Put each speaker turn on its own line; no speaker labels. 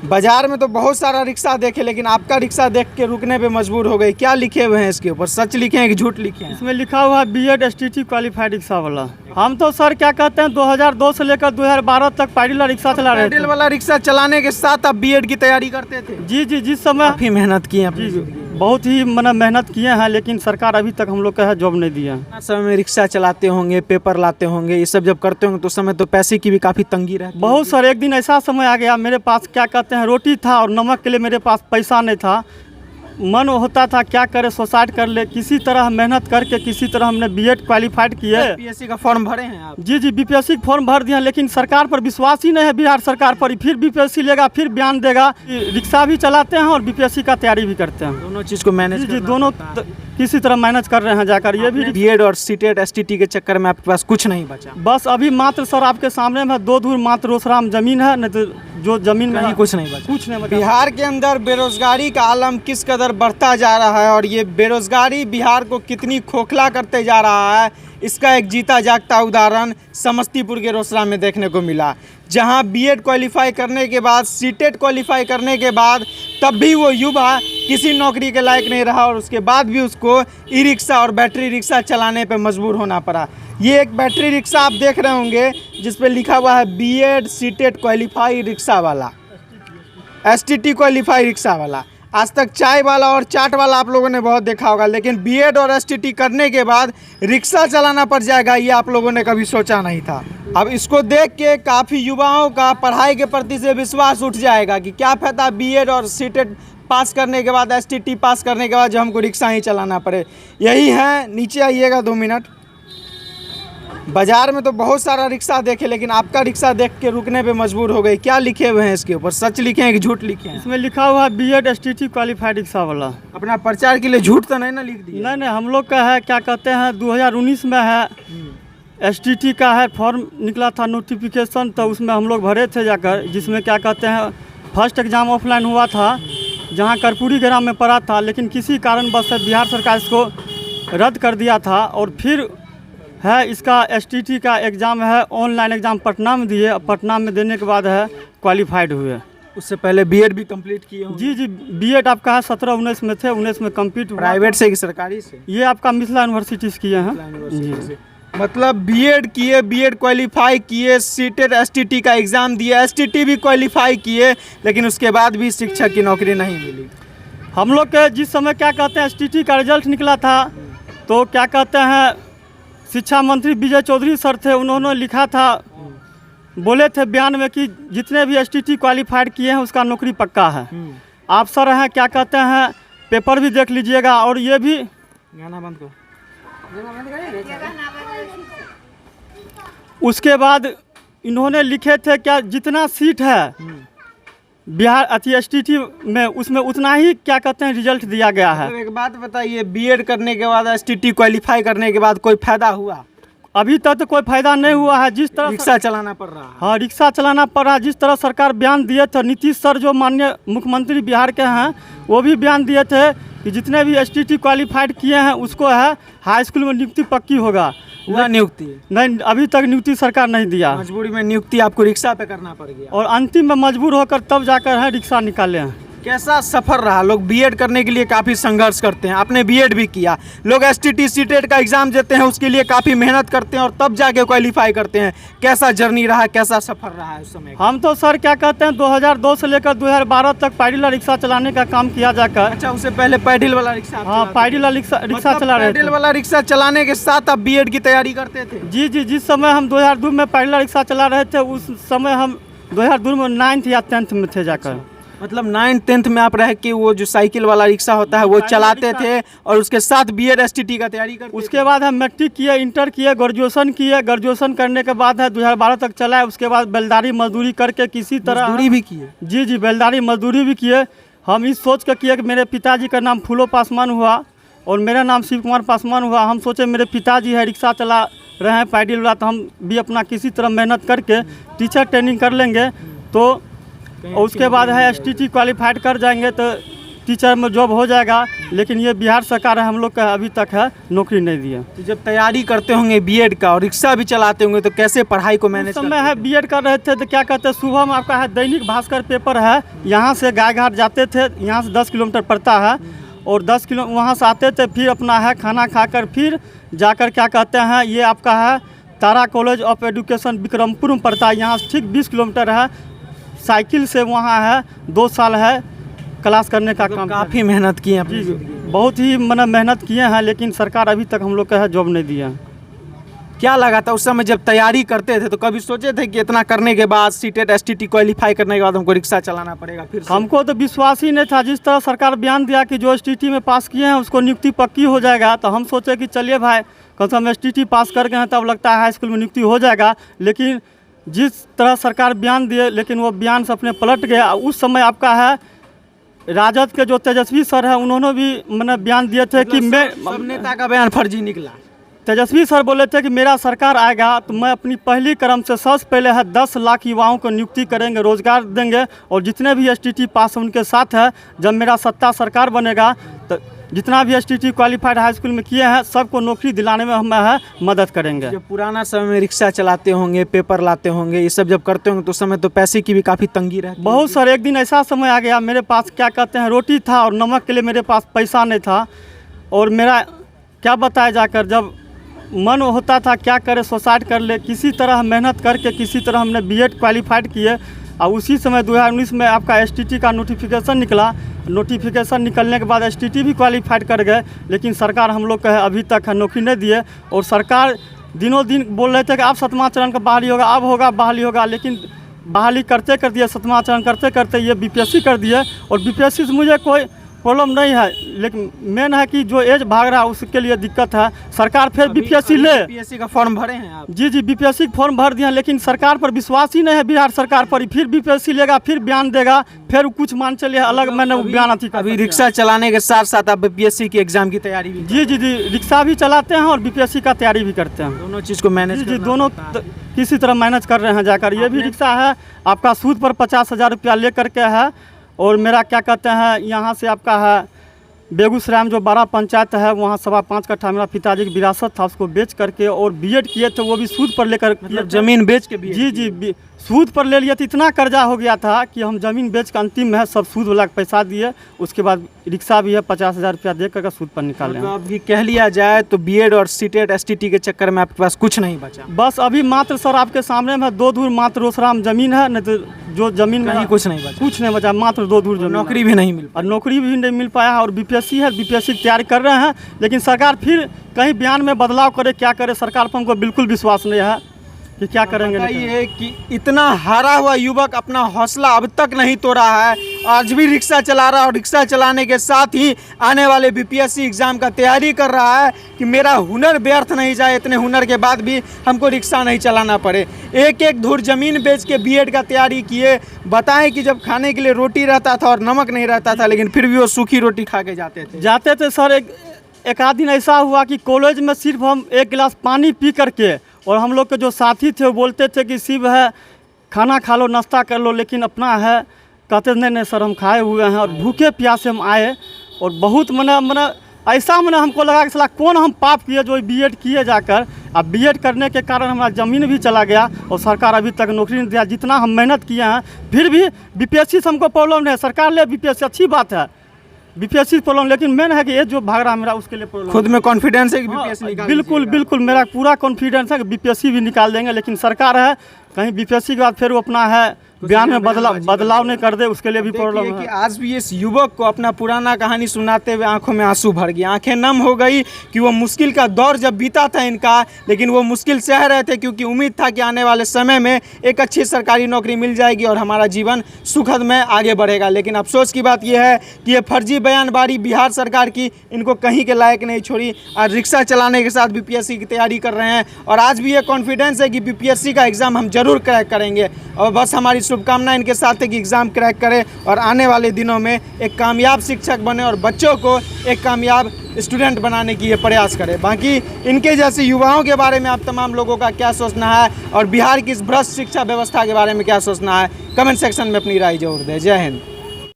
बाजार में तो बहुत सारा रिक्शा देखे, लेकिन आपका रिक्शा देख के रुकने पे मजबूर हो गए। क्या लिखे हुए हैं इसके ऊपर? सच लिखे हैं कि झूठ लिखे हैं?
इसमें लिखा हुआ है बीएड एसटीटी क्वालिफाइड रिक्शा वाला। हम तो सर क्या कहते हैं 2002 से लेकर 2012 तक पैडल रिक्शा चला रहे थे।
पैडल वाला रिक्शा चलाने के साथ आप बीएड की तैयारी करते थे?
जी जी, जिस समय
काफी मेहनत की है अपनी
जी
जिंदगी में।
बहुत ही मेहनत किए हैं, लेकिन सरकार अभी तक हम लोग का है जॉब नहीं दिया है।
इतना समय में रिक्शा चलाते होंगे, पेपर लाते होंगे, ये सब जब करते होंगे तो उस समय तो पैसे की भी काफी तंगी रहती है।
बहुत सर, एक दिन ऐसा समय आ गया मेरे पास क्या कहते हैं रोटी था और नमक के लिए मेरे पास पैसा नहीं था। मन होता था क्या करे, सुसाइड कर ले। किसी तरह मेहनत करके किसी तरह हमने बीएड क्वालिफाइड किए।
बीपीएससी का फॉर्म भरे हैं आप?
जी जी, बीपीएससी का फॉर्म भर दिया, लेकिन सरकार पर विश्वास ही नहीं है। बिहार सरकार पर फिर बीपीएससी लेगा, फिर बयान देगा। रिक्शा भी चलाते हैं और बीपीएससी का तैयारी भी करते हैं।
दोनों चीज को मैनेज
जी जी, दोनों किसी तरह मैनेज कर रहे हैं जाकर। ये भी
बीएड और सीटेट एसटीटी के चक्कर में आपके पास कुछ नहीं बचा?
बस अभी मात्र सर आपके सामने में 2 दूर मात्र रोसराम जमीन है, नहीं तो जो जमीन में
कहीं कुछ नहीं बचा।
कुछ नहीं बचा।
बिहार के अंदर बेरोजगारी का आलम किस कदर बढ़ता जा रहा है और ये बेरोजगारी बिहार को कितनी खोखला करते जा रहा है, इसका एक जीता जागता उदाहरण समस्तीपुर के रोसड़ा में देखने को मिला, जहां बीएड क्वालिफाई करने के बाद, सीटेट क्वालिफाई करने के बाद तब भी वो युवा किसी नौकरी के लायक नहीं रहा और उसके बाद भी उसको ई रिक्शा और बैटरी रिक्शा चलाने पे मजबूर होना पड़ा। ये एक बैटरी रिक्शा आप देख रहे होंगे जिस पे लिखा हुआ है बीएड सीटेट क्वालिफाई रिक्शा वाला, एसटीटी क्वालिफाई रिक्शा वाला। आज तक चाय वाला और चाट वाला आप लोगों ने बहुत देखा होगा, लेकिन बीएड और एसटीटी करने के बाद रिक्शा चलाना पड़ जाएगा, ये आप लोगों ने कभी सोचा नहीं था। अब इसको देख के काफ़ी युवाओं का पढ़ाई के प्रति से विश्वास उठ जाएगा कि क्या फ़ायदा बीएड और सीटेट पास करने के बाद, एसटीटी पास करने के बाद जो हमको रिक्शा ही चलाना पड़े। यही है, नीचे आइएगा 2 मिनट। बाजार में तो बहुत सारा रिक्शा देखे, लेकिन आपका रिक्शा देख के रुकने पे मजबूर हो गए। क्या लिखे हुए हैं इसके ऊपर? सच लिखे हैं कि झूठ लिखे हैं?
इसमें लिखा हुआ है बीएड एसटीटी क्वालिफाइड रिक्शा वाला।
अपना प्रचार के लिए झूठ तो नहीं ना लिख दिया?
नहीं नहीं, हम लोग का है क्या कहते हैं 2019 में है एसटीटी का है फॉर्म निकला था नोटिफिकेशन, तो उसमें हम लोग भरे थे जाकर, जिसमें क्या कहते हैं फर्स्ट एग्ज़ाम ऑफलाइन हुआ था, जहां कर्पूरी ग्राम में पड़ा था, लेकिन किसी कारणवश से बिहार सरकार इसको रद्द कर दिया था। और फिर है इसका एसटीटी का एग्ज़ाम है ऑनलाइन एग्ज़ाम पटना में दिए, पटना में देने के बाद है क्वालिफाइड हुए।
उससे पहले बीएड भी कंप्लीट किए होंगे?
जी जी, बीएड आपका है 17-19 में थे, 19 में कंप्लीट हुआ।
प्राइवेट से कि सरकारी से?
ये आपका मिथिला यूनिवर्सिटी से किए हैं जी।
मतलब बीएड किए, बीएड क्वालिफाई किए, सीटेट एसटीटी का एग्ज़ाम दिए, एसटीटी भी क्वालिफाई किए, लेकिन उसके बाद भी शिक्षक की नौकरी नहीं मिली।
हम लोग के जिस समय क्या कहते हैं एसटीटी का रिजल्ट निकला था, तो क्या कहते हैं शिक्षा मंत्री विजय चौधरी सर थे, उन्होंने लिखा था, बोले थे बयान में कि जितने भी एसटीटी क्वालिफाइड किए हैं उसका नौकरी पक्का है। आप सर हैं क्या कहते हैं पेपर भी देख लीजिएगा। और ये भी
गाना बंद करो।
उसके बाद इन्होंने लिखे थे क्या जितना सीट है बिहार एसटीटी में, उसमें उतना ही क्या कहते हैं रिजल्ट दिया गया है।
एक बात बताइए, बीएड करने के बाद, एसटीटी क्वालिफाई करने के बाद कोई फायदा हुआ?
अभी तक तो कोई फायदा नहीं हुआ है। जिस तरह
रिक्शा चलाना पड़ रहा है।
हाँ, रिक्शा चलाना पड़ रहा है। जिस तरह सरकार बयान दिए थे, नीतीश सर जो माननीय मुख्यमंत्री बिहार के हैं, वो भी बयान दिए थे कि जितने भी एसटीटी क्वालिफाइड किए हैं उसको है हाई स्कूल में नियुक्ति पक्की होगा।
वह नियुक्ति
नहीं, अभी तक नियुक्ति सरकार नहीं दिया।
मजबूरी में नियुक्ति आपको रिक्शा पे करना पड़ गया
और अंतिम में मजबूर होकर तब जाकर है रिक्शा निकाले हैं।
कैसा सफ़र रहा? लोग बीएड करने के लिए काफ़ी संघर्ष करते हैं, आपने बीएड भी किया। लोग एसटीटी सीटेट का एग्ज़ाम देते हैं, उसके लिए काफ़ी मेहनत करते हैं और तब जाके क्वालिफाई करते हैं। कैसा जर्नी रहा, कैसा सफ़र रहा है उस समय?
हम तो सर क्या कहते हैं 2002 से लेकर 2012 तक पैडल रिक्शा चलाने का काम किया जाकर।
अच्छा, उससे पहले पैडल वाला रिक्शा?
हाँ, पैडल रिक्शा चला रहे थे।
पैडल वाला रिक्शा चलाने के साथ आप बीएड की तैयारी करते थे?
जी जी, जिस समय हम 2002 में पैडल रिक्शा चला रहे थे, उस समय हम 2002 में 9th या 10th में थे जाकर।
मतलब 9th 10th में आप रह के वो जो साइकिल वाला रिक्शा होता है वो चलाते थे और उसके साथ बीएड एसटीटी का तैयारी करते?
उसके बाद हम मैट्रिक किए, इंटर किए, ग्रेजुएशन किए। ग्रेजुएशन करने के बाद है 2012 तक चला है। उसके बाद बेलदारी मजदूरी करके किसी तरह
मजदूरी भी किए?
जी जी, बेलदारी मजदूरी भी किए। हम इस सोच कर किए कि मेरे पिताजी का नाम फूलो पासवान हुआ और मेरा नाम शिव कुमार पासवान हुआ। हम सोचे मेरे पिताजी है रिक्शा चला रहे हैं पैडल वाला, तो हम भी अपना किसी तरह मेहनत करके टीचर ट्रेनिंग कर लेंगे, तो और उसके बाद है एसटीटी क्वालिफाइड कर जाएंगे तो टीचर में जॉब हो जाएगा, लेकिन ये बिहार सरकार है हम लोग का अभी तक है नौकरी नहीं दिया।
तो जब तैयारी करते होंगे बीएड का और रिक्शा भी चलाते होंगे तो कैसे पढ़ाई को मैनेज
समय है बीएड कर रहे थे तो क्या कहते हैं, सुबह में आपका है दैनिक भास्कर पेपर है, यहाँ से गायघाट जाते थे, यहाँ से 10 किलोमीटर पड़ता है, और 10 किलो वहाँ से आते थे, फिर अपना है खाना खाकर फिर जाकर क्या कहते हैं, ये आपका है तारा कॉलेज ऑफ एजुकेशन विक्रमपुर में पड़ता है, यहाँ से ठीक 20 किलोमीटर है, साइकिल से वहाँ है 2 साल है क्लास करने का काम।
काफ़ी मेहनत की है अपनी
जी,
ज़िंदगी।
बहुत ही मैंने मेहनत किए हैं, लेकिन सरकार अभी तक हम लोग का है जॉब नहीं दिया।
क्या लगा था उस समय जब तैयारी करते थे, तो कभी सोचे थे कि इतना करने के बाद सीटेट एसटीटी क्वालिफाई करने के बाद हमको रिक्शा चलाना पड़ेगा फिर से?
हमको तो विश्वास ही नहीं था। जिस तरह सरकार बयान दिया कि जो एसटीटी में पास किए हैं उसको नियुक्ति पक्की हो जाएगा, तो हम सोचे कि चलिए भाई कम से कम एसटीटी पास कर गए हैं तब लगता है हाई स्कूल में नियुक्ति हो जाएगा। लेकिन जिस तरह सरकार बयान दिए, लेकिन वो बयान से अपने पलट गया। उस समय आपका है राजद के जो तेजस्वी सर है उन्होंने भी मैंने बयान दिए थे कि मैं
सब नेता का बयान फर्जी निकला।
तेजस्वी सर बोले थे कि मेरा सरकार आएगा तो मैं अपनी पहली कदम से सबसे पहले है 10 लाख युवाओं को नियुक्ति करेंगे, रोजगार देंगे, और जितने भी एसटीटी पास उनके साथ है, जब मेरा सत्ता सरकार बनेगा तो जितना भी एसटीटी क्वालिफाइड हाई स्कूल में किए हैं सबको नौकरी दिलाने में हम है मदद करेंगे।
जब पुराना समय में रिक्शा चलाते होंगे, पेपर लाते होंगे, ये सब जब करते होंगे तो उस समय तो पैसे की भी काफ़ी तंगी रहती
बहुत सर, एक दिन ऐसा समय आ गया मेरे पास क्या कहते हैं रोटी था और नमक के लिए मेरे पास पैसा नहीं था, और मेरा क्या बताया जाकर जब मन होता था क्या करे सुसाइड कर ले। किसी तरह मेहनत करके किसी तरह हमने बीएड क्वालिफाइड किए, और उसी समय 2019 में आपका एसटीटी का नोटिफिकेशन निकला। नोटिफिकेशन निकलने के बाद एसटीटी भी क्वालिफाइड कर गए, लेकिन सरकार हम लोग का है अभी तक है नौकरी नहीं दिए। और सरकार दिनों दिन बोल रहे थे कि अब 7वां चरण का बहाली होगा, अब होगा बहाली होगा, लेकिन बहाली करते कर दिए 7वां चरण करते करते ये बीपीएससी कर दिए। और बीपीएससी से मुझे कोई प्रॉब्लम नहीं है, लेकिन मेन है कि जो एज भाग रहा है उसके लिए दिक्कत है। सरकार फिर बीपीएससी ले,
बीपीएससी का फॉर्म भरे हैं आप?
जी बीपीएससी का फॉर्म भर दिया, लेकिन सरकार पर विश्वास ही नहीं है बिहार सरकार पर। फिर बीपीएससी लेगा, फिर बयान देगा, फिर कुछ मान चलिए अलग मैंने बयान अथी
अभी रिक्शा चलाने के साथ साथ आप बीपीएससी की एग्जाम की तैयारी भी?
जी रिक्शा भी चलाते हैं और बीपीएससी का तैयारी भी करते हैं।
दोनों चीज़ को मैनेज
जी दोनों किसी तरह मैनेज कर रहे हैं जाकर। ये भी रिक्शा है आपका सूद पर 50,000 रुपया ले करके है, और मेरा क्या कहते हैं यहाँ से आपका है बेगूसराय में जो 12 पंचायत है वहाँ 5.25 कट्ठा मेरा पिताजी की विरासत था, उसको बेच करके और बीएड किए थे, वो भी सूद पर लेकर।
मतलब जमीन बेच के?
जी सूद पर ले लिया तो इतना कर्जा हो गया था कि हम ज़मीन बेच के अंतिम में है सब सूद वाला पैसा दिए। उसके बाद रिक्शा भी है 50,000 रुपया दे करके सूद पर निकाले।
तो अभी कह लिया जाए तो बीएड और सीटेट एसटीटी के चक्कर में आपके पास कुछ नहीं बचा?
बस अभी मात्र सर आपके सामने में 2 दूर मात्र रोसड़ा में ज़मीन है, नहीं तो जो ज़मीन में
कुछ नहीं बचा।
कुछ नहीं बचा, मात्र 2 दूर ज़मीन।
नौकरी भी नहीं मिल
और नौकरी भी नहीं मिल पाया है। और बीपीएससी है, बीपीएससी की तैयारी कर रहे हैं, लेकिन सरकार फिर कहीं बयान में बदलाव करे, क्या करे सरकार पर हमको बिल्कुल विश्वास नहीं है कि क्या करेंगे।
बताइए कि इतना हारा हुआ युवक अपना हौसला अब तक नहीं तोड़ा है, आज भी रिक्शा चला रहा है, और रिक्शा चलाने के साथ ही आने वाले बीपीएससी एग्जाम का तैयारी कर रहा है कि मेरा हुनर व्यर्थ नहीं जाए, इतने हुनर के बाद भी हमको रिक्शा नहीं चलाना पड़े। एक धूर ज़मीन बेच के बीएड का तैयारी किए। बताएं कि जब खाने के लिए रोटी रहता था और नमक नहीं रहता था, लेकिन फिर भी वो सूखी रोटी खा के जाते थे
सर। एक आध दिन ऐसा हुआ कि कॉलेज में सिर्फ हम 1 गिलास पानी पी करके, और हम लोग के जो साथी थे वो बोलते थे कि शिव है खाना खा लो, नाश्ता कर लो, लेकिन अपना है कहते नहीं सर हम खाए हुए हैं। और भूखे प्यासे हम आए, और बहुत मने ऐसा हमको लगा कि साला कौन हम पाप किए जो बीएड किए जाकर। अब बीएड करने के कारण हमारा ज़मीन भी चला गया, और सरकार अभी तक नौकरी नहीं दिया। जितना हम मेहनत किए हैं फिर भी बीपीएससी से हमको प्रॉब्लम नहीं है, सरकार ले बीपीएससी अच्छी बात है, बीपीएससी प्रॉब्लम, लेकिन मेन है कि ये जो भाग रहा है मेरा उसके लिए प्रॉब्लम।
खुद में कॉन्फिडेंस है कि बीपीएससी निकाल?
बिल्कुल मेरा पूरा कॉन्फिडेंस है कि बीपीएससी भी निकाल देंगे, लेकिन सरकार है कहीं बीपीएससी के बाद फिर वो अपना है बयान में बदलाव नहीं कर दे, उसके लिए भी प्रॉब्लम है।
कि आज भी इस युवक को अपना पुराना कहानी सुनाते हुए आंखों में आंसू भर गए, आंखें नम हो गई कि वो मुश्किल का दौर जब बीता था इनका, लेकिन वो मुश्किल सह रहे थे क्योंकि उम्मीद था कि आने वाले समय में एक अच्छी सरकारी नौकरी मिल जाएगी और हमारा जीवन सुखद में आगे बढ़ेगा। लेकिन अफसोस की बात यह है कि ये फर्जी बयानबारी बिहार सरकार की इनको कहीं के लायक नहीं छोड़ी। आज रिक्शा चलाने के साथ बीपीएससी की तैयारी कर रहे हैं, और आज भी ये कॉन्फिडेंस है कि बीपीएससी का एग्ज़ाम हम जरूर क्रैक करेंगे। और बस हमारी शुभकामना इनके साथ है कि एग्ज़ाम क्रैक करें और आने वाले दिनों में एक कामयाब शिक्षक बने और बच्चों को एक कामयाब स्टूडेंट बनाने की ये प्रयास करें। बाकी इनके जैसे युवाओं के बारे में आप तमाम लोगों का क्या सोचना है, और बिहार की इस भ्रष्ट शिक्षा व्यवस्था के बारे में क्या सोचना है, कमेंट सेक्शन में अपनी राय जरूर दें। जय हिंद।